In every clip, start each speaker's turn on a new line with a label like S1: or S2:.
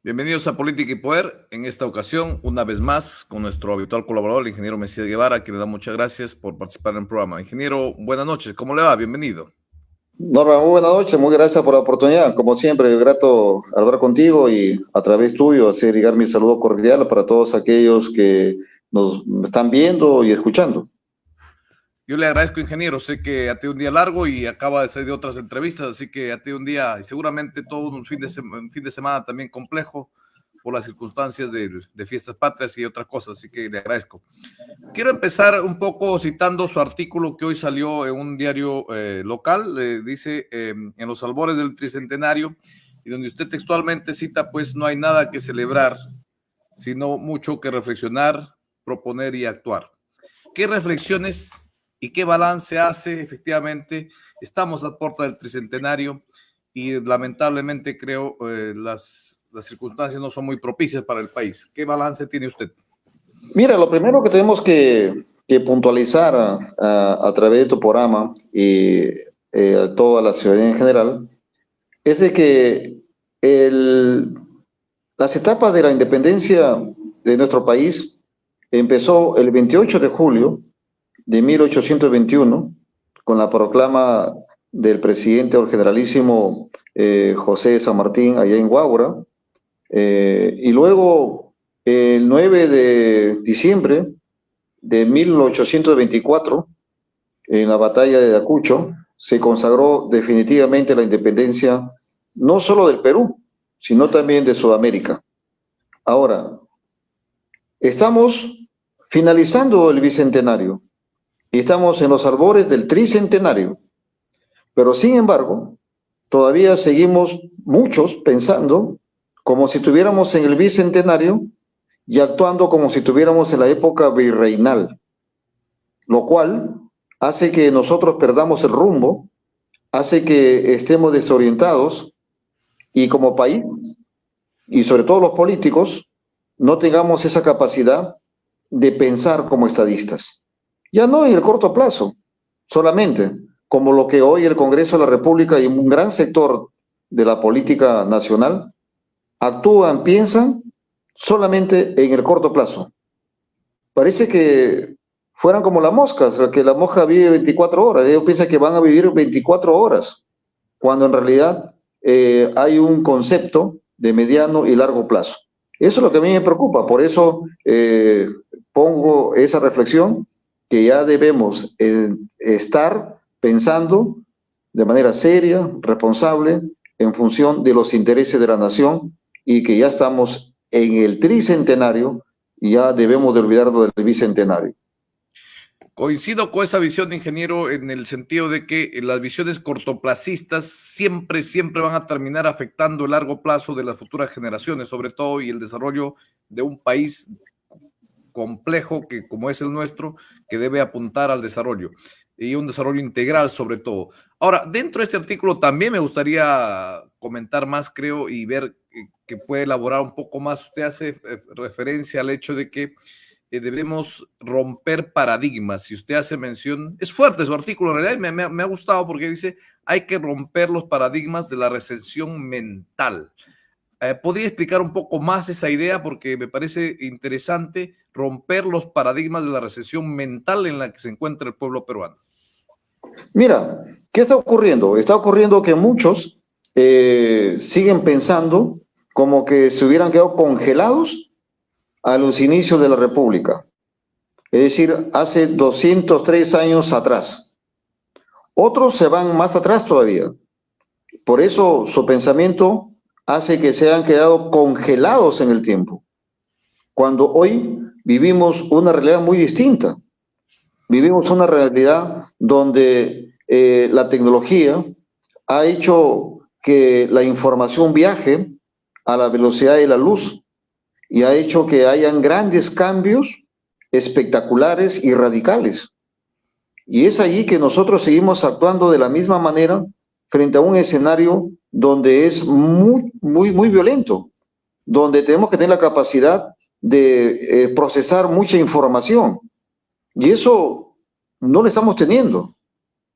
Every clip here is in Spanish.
S1: Bienvenidos a Política y Poder. En esta ocasión, una vez más, con nuestro habitual colaborador, el ingeniero Mesías Guevara, que le da muchas gracias por participar en el programa. Ingeniero, buenas noches. ¿Cómo le va? Bienvenido.
S2: Norma, muy buenas noches, muy gracias por la oportunidad. Como siempre, grato hablar contigo y a través tuyo hacer llegar mi saludo cordial para todos aquellos que nos están viendo y escuchando.
S1: Yo le agradezco, ingeniero. Sé que ha tenido un día largo y acaba de salir de otras entrevistas, así que ha tenido un día y seguramente todo un fin de semana también complejo por las circunstancias de fiestas patrias y otras cosas, así que le agradezco. Quiero empezar un poco citando su artículo que hoy salió en un diario local, dice en los albores del tricentenario, y donde usted textualmente cita, pues no hay nada que celebrar, sino mucho que reflexionar, proponer y actuar. ¿Qué reflexiones y qué balance hace? Efectivamente, estamos a la puerta del tricentenario y lamentablemente creo las circunstancias no son muy propicias para el país. ¿Qué balance tiene usted?
S2: Mira, lo primero que tenemos que puntualizar a través de tu programa y a toda la ciudadanía en general es de que el, las etapas de la independencia de nuestro país empezó el 28 de julio de 1821, con la proclama del presidente o el generalísimo José de San Martín allá en Guaura, y luego el 9 de diciembre de 1824, en la batalla de Ayacucho, se consagró definitivamente la independencia no solo del Perú, sino también de Sudamérica. Ahora, estamos finalizando el bicentenario y estamos en los albores del tricentenario, pero sin embargo, todavía seguimos muchos pensando como si estuviéramos en el bicentenario y actuando como si estuviéramos en la época virreinal, lo cual hace que nosotros perdamos el rumbo, hace que estemos desorientados y como país, y sobre todo los políticos, no tengamos esa capacidad de pensar como estadistas. Ya no en el corto plazo, solamente como lo que hoy el Congreso de la República y un gran sector de la política nacional actúan, piensan solamente en el corto plazo. Parece que fueran como las moscas, que la mosca vive 24 horas, ellos piensan que van a vivir 24 horas, cuando en realidad hay un concepto de mediano y largo plazo. Eso es lo que a mí me preocupa, por eso pongo esa reflexión que ya debemos estar pensando de manera seria, responsable, en función de los intereses de la nación y que ya estamos en el tricentenario y ya debemos de olvidarnos del bicentenario.
S1: Coincido con esa visión, ingeniero, en el sentido de que las visiones cortoplacistas siempre van a terminar afectando el largo plazo de las futuras generaciones, sobre todo, y el desarrollo de un país complejo que como es el nuestro, que debe apuntar al desarrollo y un desarrollo integral sobre todo. Ahora, dentro de este artículo también me gustaría comentar más, creo, y ver que puede elaborar un poco más. Usted hace referencia al hecho de que debemos romper paradigmas. Si usted hace mención, es fuerte su artículo, en realidad me ha gustado porque dice, hay que romper los paradigmas de la recesión mental. ¿Podría explicar un poco más esa idea? Porque me parece interesante romper los paradigmas de la recesión mental en la que se encuentra el pueblo peruano.
S2: Mira, ¿qué está ocurriendo? Está ocurriendo que muchos siguen pensando como que se hubieran quedado congelados a los inicios de la República, es decir, hace 203 años atrás. Otros se van más atrás todavía. Por eso su pensamiento hace que se hayan quedado congelados en el tiempo, cuando hoy vivimos una realidad muy distinta. Vivimos una realidad donde la tecnología ha hecho que la información viaje a la velocidad de la luz y ha hecho que hayan grandes cambios espectaculares y radicales. Y es allí que nosotros seguimos actuando de la misma manera frente a un escenario donde es muy violento, donde tenemos que tener la capacidad de procesar mucha información. Y eso no lo estamos teniendo.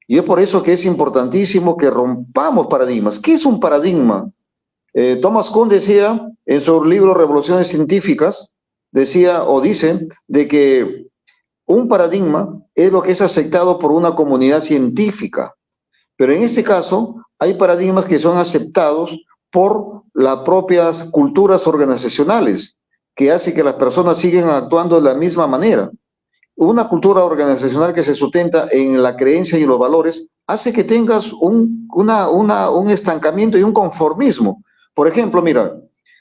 S2: Y es por eso que es importantísimo que rompamos paradigmas. ¿Qué es un paradigma? Thomas Kuhn decía en su libro Revoluciones Científicas, decía o dice de que un paradigma es lo que es aceptado por una comunidad científica, pero en este caso hay paradigmas que son aceptados por las propias culturas organizacionales, que hace que las personas sigan actuando de la misma manera. Una cultura organizacional que se sustenta en la creencia y los valores hace que tengas un estancamiento y un conformismo. Por ejemplo, mira,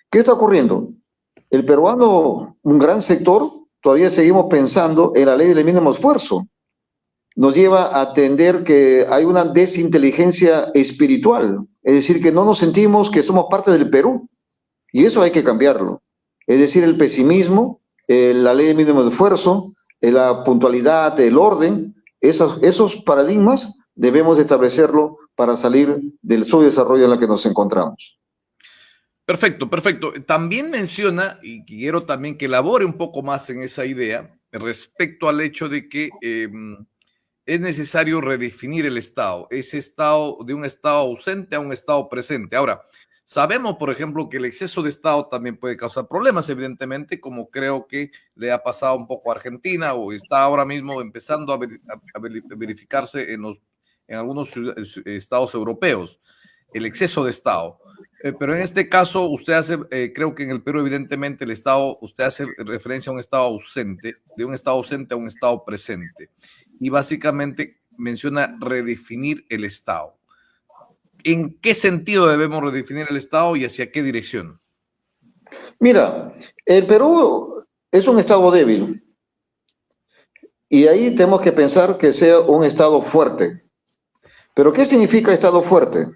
S2: ¿qué está ocurriendo? El peruano, un gran sector, todavía seguimos pensando en la ley del mínimo esfuerzo. Nos lleva a entender que hay una desinteligencia espiritual, es decir, que no nos sentimos que somos parte del Perú, y eso hay que cambiarlo. Es decir, el pesimismo, la ley del mínimo esfuerzo, la puntualidad, el orden, esos paradigmas debemos establecerlo para salir del subdesarrollo en el que nos encontramos.
S1: Perfecto, perfecto. También menciona, y quiero también que elabore un poco más en esa idea, respecto al hecho de que es necesario redefinir el Estado, ese Estado de un Estado ausente a un Estado presente. Ahora, sabemos, por ejemplo, que el exceso de Estado también puede causar problemas, evidentemente, como creo que le ha pasado un poco a Argentina o está ahora mismo empezando a verificarse en algunos estados europeos, el exceso de Estado. Pero en este caso, usted hace, creo que en el Perú, evidentemente, el Estado, usted hace referencia a un Estado ausente, de un Estado ausente a un Estado presente. Y básicamente menciona redefinir el Estado. ¿En qué sentido debemos redefinir el Estado y hacia qué dirección?
S2: Mira, el Perú es un Estado débil y ahí tenemos que pensar que sea un Estado fuerte. ¿Pero qué significa Estado fuerte?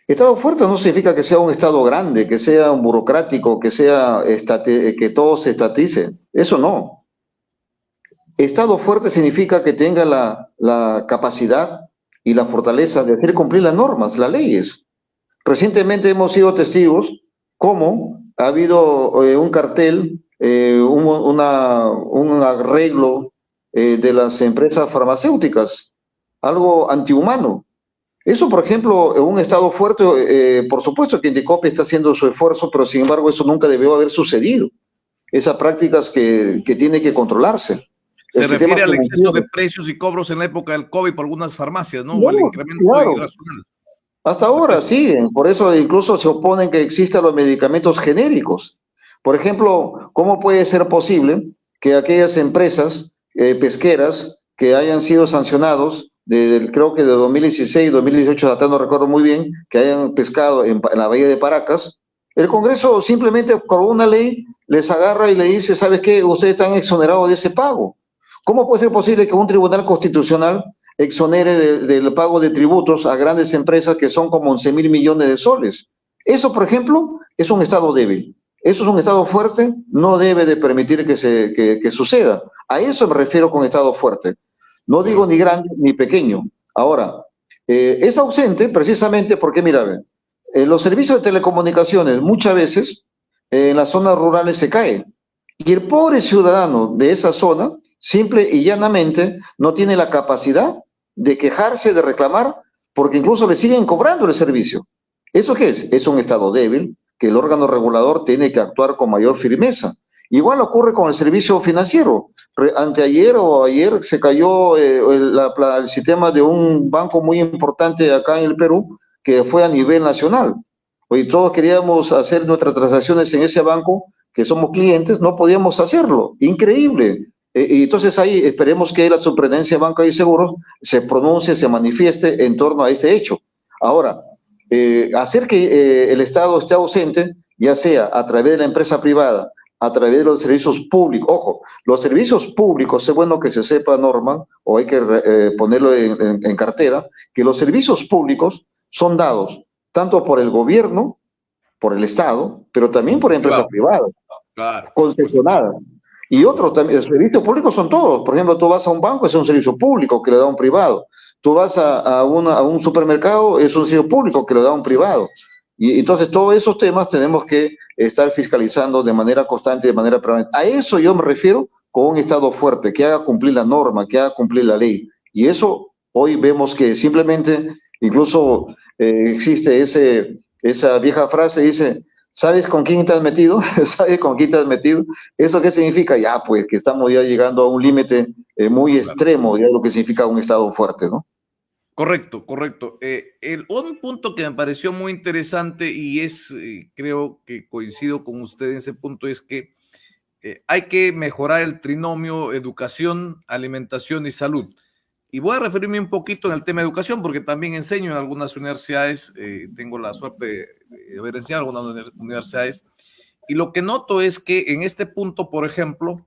S2: Estado fuerte no significa que sea un Estado grande, que sea un burocrático, que sea que todo se estatice. Eso no. Estado fuerte significa que tenga la capacidad y la fortaleza de hacer cumplir las normas, las leyes. Recientemente hemos sido testigos cómo ha habido un cartel, un arreglo de las empresas farmacéuticas, algo antihumano. Eso, por ejemplo, en un Estado fuerte, por supuesto que Indecopi está haciendo su esfuerzo, pero sin embargo eso nunca debió haber sucedido. Esas prácticas que tienen que controlarse. El
S1: Se
S2: sistema
S1: refiere al exceso de
S2: financiero.
S1: precios y cobros en la época del COVID por algunas farmacias, ¿no? O el
S2: Claro,
S1: incremento
S2: claro.
S1: irracional
S2: Hasta
S1: de
S2: ahora
S1: precios.
S2: siguen, por eso incluso se oponen que existan los medicamentos genéricos. Por ejemplo, ¿cómo puede ser posible que aquellas empresas pesqueras que hayan sido sancionados, creo que de 2016, 2018, hasta no recuerdo muy bien, que hayan pescado en la bahía de Paracas, el Congreso simplemente con una ley les agarra y le dice, ¿sabes qué? Ustedes están exonerados de ese pago. ¿Cómo puede ser posible que un tribunal constitucional exonere del pago de tributos a grandes empresas que son como 11.000 millones de soles? Eso, por ejemplo, es un Estado débil. Eso es un Estado fuerte, no debe de permitir que suceda. A eso me refiero con Estado fuerte. No digo
S1: Correcto.
S2: ni grande ni pequeño. Ahora, es ausente precisamente porque, mira, los servicios de telecomunicaciones muchas veces en las zonas rurales se caen. Y el pobre ciudadano de esa zona, simple y llanamente, no tiene la capacidad de quejarse, de reclamar, porque incluso le siguen cobrando el servicio. ¿Eso qué es? Es un Estado débil, que el órgano regulador tiene que actuar con mayor firmeza. Igual ocurre con el servicio financiero. Anteayer o ayer se cayó el sistema de un banco muy importante acá en el Perú, que fue a nivel nacional. Hoy todos queríamos hacer nuestras transacciones en ese banco, que somos clientes, no podíamos hacerlo. Increíble. Y entonces ahí esperemos que la Superintendencia de Banca y Seguros se pronuncie, se manifieste en torno a ese hecho. Ahora, hacer que el Estado esté ausente, ya sea a través de la empresa privada, a través de los servicios públicos. Ojo, los servicios públicos, es bueno que se sepa, Norma, o hay que ponerlo en cartera, que los servicios públicos son dados tanto por el gobierno, por el Estado, pero también por empresas
S1: Claro,
S2: privadas,
S1: claro, por supuesto.
S2: concesionadas. Y otros también, los servicios públicos son todos. Por ejemplo, tú vas a un banco, es un servicio público que le da un privado. Tú vas a un supermercado, es un servicio público que le da un privado. Y entonces todos esos temas tenemos que estar fiscalizando de manera constante, de manera permanente. A eso yo me refiero con un Estado fuerte, que haga cumplir la norma, que haga cumplir la ley. Y eso hoy vemos que simplemente incluso existe esa vieja frase dice, ¿sabes con quién te has metido? ¿Sabes con quién te has metido? ¿Eso qué significa? Ya, pues que estamos ya llegando a un límite muy
S1: Claro.
S2: extremo, ya lo que significa un Estado fuerte, ¿no?
S1: Correcto, correcto. Un punto que me pareció muy interesante y creo que coincido con usted en ese punto, es que hay que mejorar el trinomio educación, alimentación y salud. Y voy a referirme un poquito en el tema de educación, porque también enseño en algunas universidades, tengo la suerte de haber enseñado en algunas universidades, y lo que noto es que en este punto, por ejemplo,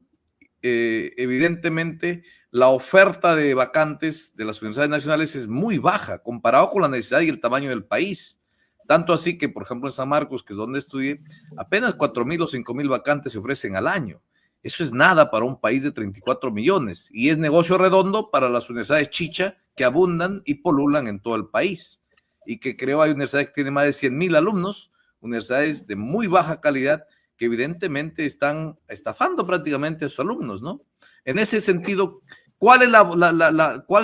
S1: evidentemente la oferta de vacantes de las universidades nacionales es muy baja comparado con la necesidad y el tamaño del país. Tanto así que, por ejemplo, en San Marcos, que es donde estudié, apenas 4,000 o 5,000 vacantes se ofrecen al año. Eso es nada para un país de 34 millones y es negocio redondo para las universidades chicha que abundan y polulan en todo el país. Y que creo hay universidades que tienen más de 100,000 alumnos, universidades de muy baja calidad que evidentemente están estafando prácticamente a sus alumnos, ¿no? En ese sentido, ¿cuál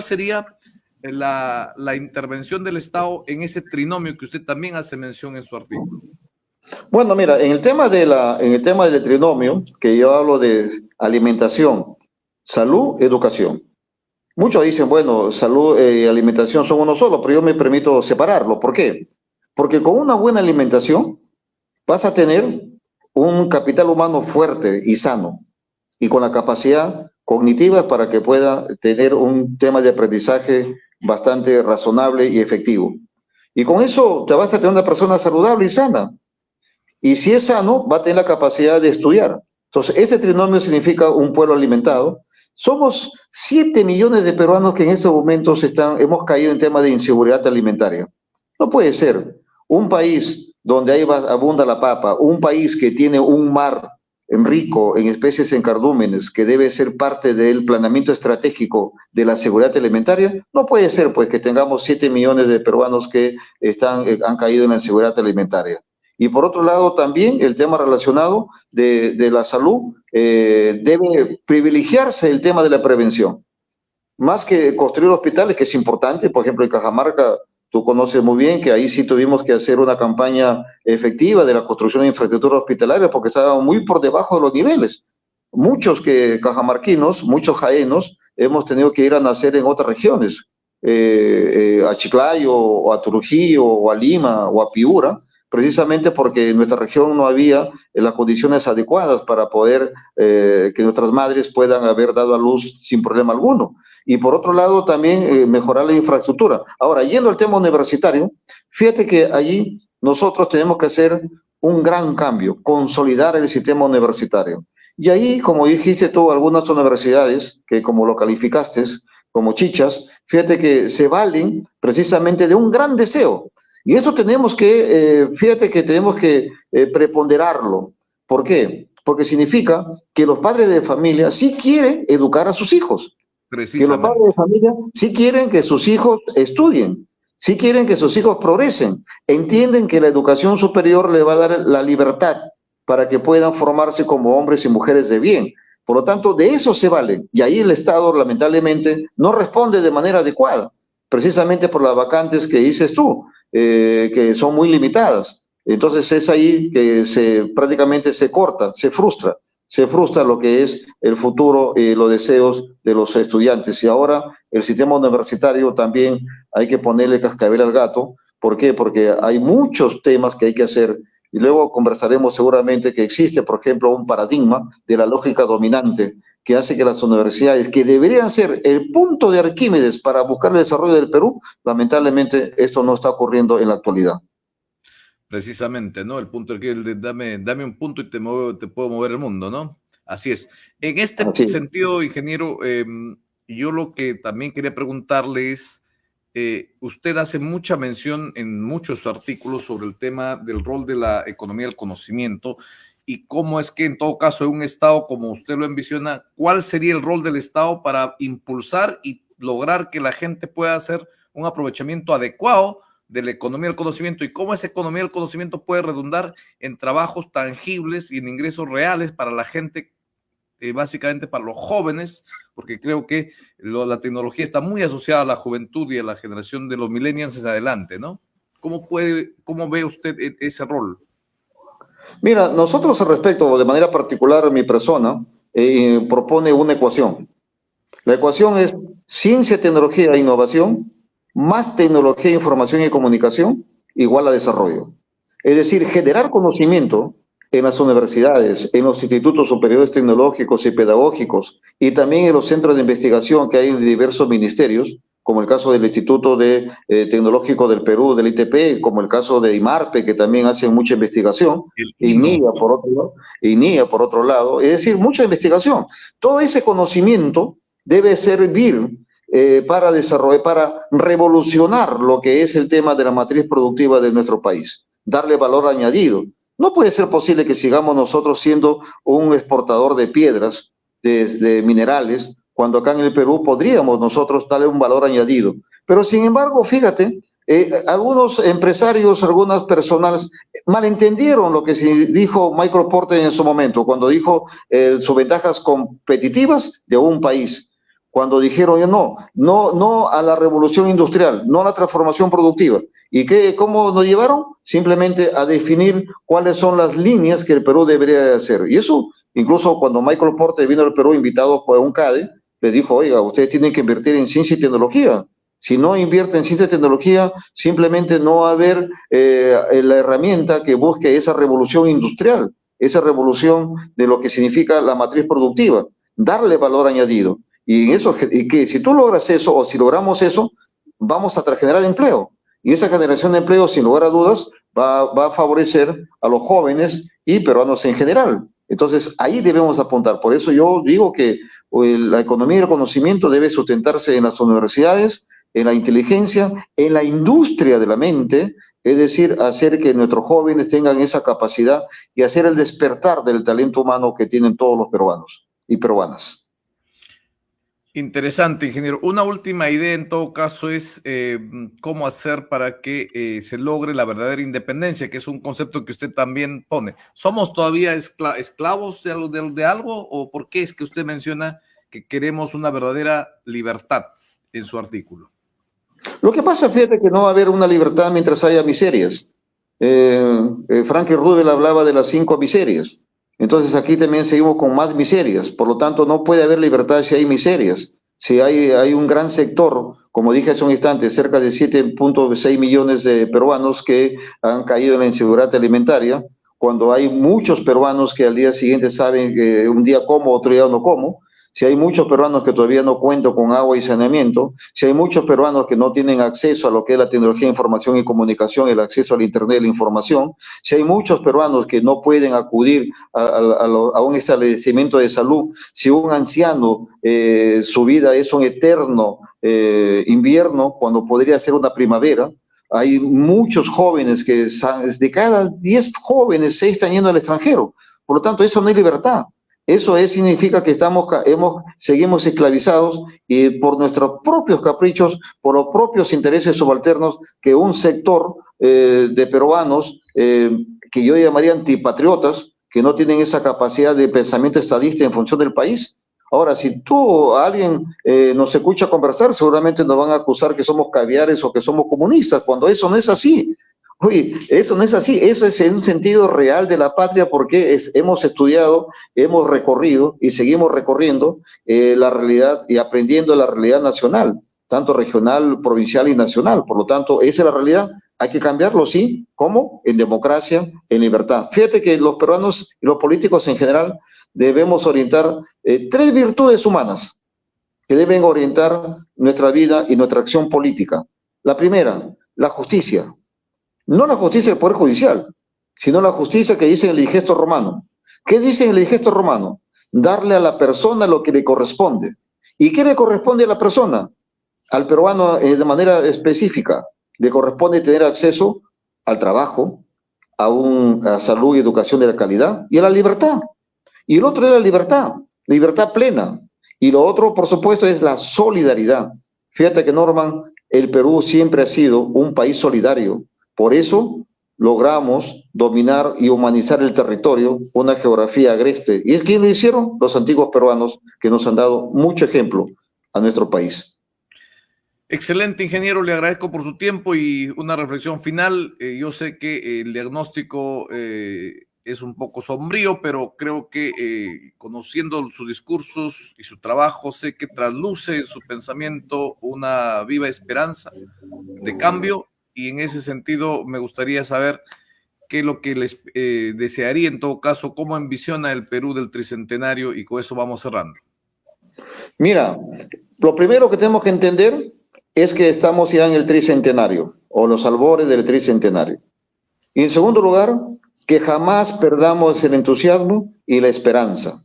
S1: sería la intervención del Estado en ese trinomio que usted también hace mención en su artículo?
S2: Bueno, mira, en el tema del trinomio, que yo hablo de alimentación, salud, educación. Muchos dicen, bueno, salud y alimentación son uno solo, pero yo me permito separarlo. ¿Por qué? Porque con una buena alimentación vas a tener un capital humano fuerte y sano y con la capacidad cognitiva para que pueda tener un tema de aprendizaje bastante razonable y efectivo. Y con eso te vas a tener una persona saludable y sana. Y si es sano, va a tener la capacidad de estudiar. Entonces, este trinomio significa un pueblo alimentado. Somos 7 millones de peruanos que en estos momentos hemos caído en tema de inseguridad alimentaria. No puede ser. Un país donde abunda la papa, un país que tiene un mar rico en especies en cardúmenes, que debe ser parte del planeamiento estratégico de la seguridad alimentaria, no puede ser pues que tengamos 7 millones de peruanos que han caído en la inseguridad alimentaria. Y por otro lado, también el tema relacionado de la salud, debe privilegiarse el tema de la prevención. Más que construir hospitales, que es importante, por ejemplo, en Cajamarca, tú conoces muy bien que ahí sí tuvimos que hacer una campaña efectiva de la construcción de infraestructura hospitalaria porque estábamos muy por debajo de los niveles. Muchos cajamarquinos, muchos jaenos, hemos tenido que ir a nacer en otras regiones, a Chiclayo, o a Trujillo, o a Lima, o a Piura, precisamente porque en nuestra región no había las condiciones adecuadas para poder que nuestras madres puedan haber dado a luz sin problema alguno. Y por otro lado, también mejorar la infraestructura. Ahora, yendo al tema universitario, fíjate que allí nosotros tenemos que hacer un gran cambio, consolidar el sistema universitario. Y ahí, como dijiste tú, algunas universidades, que como lo calificaste, como chichas, fíjate que se valen precisamente de un gran deseo. Y eso tenemos fíjate que tenemos que preponderarlo. ¿Por qué? Porque significa que los padres de familia sí quieren educar a sus hijos, que los padres de
S1: Precisamente.
S2: familia sí quieren que sus hijos estudien, sí quieren que sus hijos progresen, entienden que la educación superior le va a dar la libertad para que puedan formarse como hombres y mujeres de bien. Por lo tanto, de eso se valen. Y ahí el Estado, lamentablemente, no responde de manera adecuada, precisamente por las vacantes que dices tú, que son muy limitadas. Entonces es ahí que prácticamente se frustra lo que es el futuro y los deseos de los estudiantes. Y ahora el sistema universitario también hay que ponerle cascabel al gato. ¿Por qué? Porque hay muchos temas que hay que hacer y luego conversaremos seguramente que existe, por ejemplo, un paradigma de la lógica dominante que hace que las universidades, que deberían ser el punto de Arquímedes para buscar el desarrollo del Perú, lamentablemente esto no está ocurriendo en la actualidad.
S1: Precisamente, ¿no? El punto es que dame un punto y te puedo mover el mundo, ¿no? Así es. En este
S2: Así.
S1: sentido, ingeniero, yo lo que también quería preguntarle es, usted hace mucha mención en muchos artículos sobre el tema del rol de la economía del conocimiento y cómo es que en todo caso en un Estado como usted lo envisiona, ¿cuál sería el rol del Estado para impulsar y lograr que la gente pueda hacer un aprovechamiento adecuado de la economía del conocimiento y cómo esa economía del conocimiento puede redundar en trabajos tangibles y en ingresos reales para la gente, básicamente para los jóvenes, porque creo que la tecnología está muy asociada a la juventud y a la generación de los millennials hacia adelante, ¿no? ¿Cómo ve usted ese rol?
S2: Mira, nosotros al respecto, de manera particular, mi persona propone una ecuación. La ecuación es ciencia, tecnología e innovación, más tecnología, información y comunicación, igual a desarrollo. Es decir, generar conocimiento en las universidades, en los institutos superiores tecnológicos y pedagógicos, y también en los centros de investigación que hay en diversos ministerios, como el caso del Instituto Tecnológico del Perú, del ITP, como el caso de IMARPE, que también hacen mucha investigación,
S1: El
S2: INIA
S1: INO.
S2: por otro lado, INIA por otro lado, es decir, mucha investigación. Todo ese conocimiento debe servir para desarrollar, para revolucionar lo que es el tema de la matriz productiva de nuestro país, darle valor añadido. No puede ser posible que sigamos nosotros siendo un exportador de piedras, de minerales, cuando acá en el Perú podríamos nosotros darle un valor añadido. Pero sin embargo, fíjate, algunos empresarios, algunas personas malentendieron lo que se dijo Michael Porter en su momento, cuando dijo sus ventajas competitivas de un país. Cuando dijeron no a la revolución industrial, no a la transformación productiva. ¿Y cómo nos llevaron? Simplemente a definir cuáles son las líneas que el Perú debería hacer. Y eso, incluso cuando Michael Porter vino al Perú invitado por un CADE, le dijo, oiga, ustedes tienen que invertir en ciencia y tecnología. Si no invierte en ciencia y tecnología, simplemente no va a haber la herramienta que busque esa revolución industrial, esa revolución de lo que significa la matriz productiva, darle valor añadido. Y que si tú logras eso, o si logramos eso, vamos a generar empleo. Y esa generación de empleo, sin lugar a dudas, va a favorecer a los jóvenes y peruanos en general. Entonces, ahí debemos apuntar. Por eso yo digo que la economía del conocimiento debe sustentarse en las universidades, en la inteligencia, en la industria de la mente, es decir, hacer que nuestros jóvenes tengan esa capacidad y hacer el despertar del talento humano que tienen todos los peruanos y peruanas.
S1: Interesante, ingeniero. Una última idea en todo caso es cómo hacer para que se logre la verdadera independencia, que es un concepto que usted también pone. ¿Somos todavía esclavos de algo o por qué es que usted menciona que queremos una verdadera libertad en su artículo?
S2: Lo que pasa, fíjate, que no va a haber una libertad mientras haya miserias. Franklin Roosevelt hablaba de las 5 miserias. Entonces aquí también seguimos con más miserias. Por lo tanto, no puede haber libertad si hay miserias. Si hay un gran sector, como dije hace un instante, cerca de 7.6 millones de peruanos que han caído en la inseguridad alimentaria, cuando hay muchos peruanos que al día siguiente saben que un día como, otro día no como, si hay muchos peruanos que todavía no cuentan con agua y saneamiento, si hay muchos peruanos que no tienen acceso a lo que es la tecnología de información y comunicación, el acceso al Internet de la información, si hay muchos peruanos que no pueden acudir a un establecimiento de salud, si un anciano su vida es un eterno invierno cuando podría ser una primavera, hay muchos jóvenes de cada 10 jóvenes 6 están yendo al extranjero. Por lo tanto, eso no es libertad. Eso significa que seguimos esclavizados y por nuestros propios caprichos, por los propios intereses subalternos que un sector de peruanos que yo llamaría antipatriotas, que no tienen esa capacidad de pensamiento estadista en función del país. Ahora, si alguien nos escucha conversar, seguramente nos van a acusar que somos caviares o que somos comunistas, cuando eso no es así. Oye, eso no es así, eso es en un sentido real de la patria porque hemos estudiado, hemos recorrido y seguimos recorriendo la realidad y aprendiendo la realidad nacional, tanto regional, provincial y nacional. Por lo tanto, esa es la realidad. Hay que cambiarlo, sí. ¿Cómo? En democracia, en libertad. Fíjate que los peruanos y los políticos en general debemos orientar 3 virtudes humanas que deben orientar nuestra vida y nuestra acción política. La primera, la justicia. No la justicia del Poder Judicial, sino la justicia que dice en el Digesto Romano. ¿Qué dice en el Digesto Romano? Darle a la persona lo que le corresponde. ¿Y qué le corresponde a la persona? Al peruano de manera específica. Le corresponde tener acceso al trabajo, a salud y educación de la calidad y a la libertad. Y el otro es la libertad plena. Y lo otro, por supuesto, es la solidaridad. Fíjate que, Norman, el Perú siempre ha sido un país solidario. Por eso logramos dominar y humanizar el territorio, una geografía agreste. ¿Y quién lo hicieron? Los antiguos peruanos, que nos han dado mucho ejemplo a nuestro país.
S1: Excelente, ingeniero, le agradezco por su tiempo y una reflexión final. Yo sé que el diagnóstico es un poco sombrío, pero creo que conociendo sus discursos y su trabajo, sé que trasluce en su pensamiento una viva esperanza de cambio, y en ese sentido me gustaría saber qué es lo que les desearía en todo caso, cómo envisiona el Perú del tricentenario, y con eso vamos cerrando.
S2: Mira, lo primero que tenemos que entender es que estamos ya en el tricentenario o los albores del tricentenario. Y en segundo lugar, que jamás perdamos el entusiasmo y la esperanza,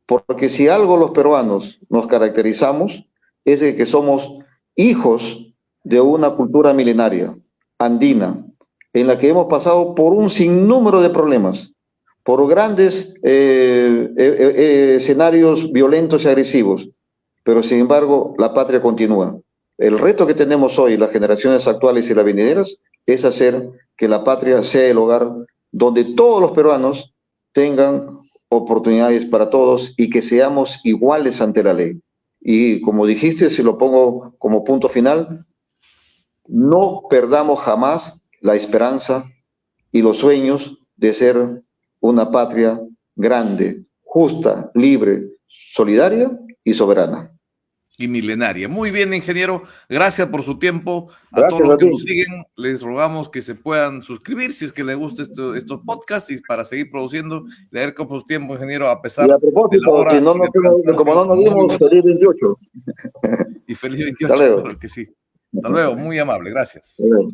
S2: porque si algo los peruanos nos caracterizamos es de que somos hijos de una cultura milenaria, andina, en la que hemos pasado por un sinnúmero de problemas, por grandes escenarios violentos y agresivos, pero sin embargo la patria continúa. El reto que tenemos hoy, las generaciones actuales y las venideras, es hacer que la patria sea el hogar donde todos los peruanos tengan oportunidades para todos y que seamos iguales ante la ley. Y como dijiste, si lo pongo como punto final, no perdamos jamás la esperanza y los sueños de ser una patria grande, justa, libre, solidaria y soberana.
S1: Y milenaria. Muy bien, ingeniero, gracias por su tiempo. A todos
S2: Gracias
S1: los
S2: a
S1: que
S2: ti.
S1: nos siguen, les rogamos que se puedan suscribir si es que les gustan estos podcasts, y para seguir produciendo. Le agradezco por su tiempo, ingeniero, a
S2: Y
S1: pesar
S2: a
S1: de la
S2: propósito,
S1: hora
S2: si no
S1: y
S2: nos,
S1: del
S2: como
S1: cansancio.
S2: no nos
S1: Muy
S2: vimos,
S1: buena
S2: feliz 28.
S1: y feliz
S2: Hasta
S1: 28,
S2: luego.
S1: claro que sí. Hasta luego, muy amable, gracias.
S2: Hasta luego.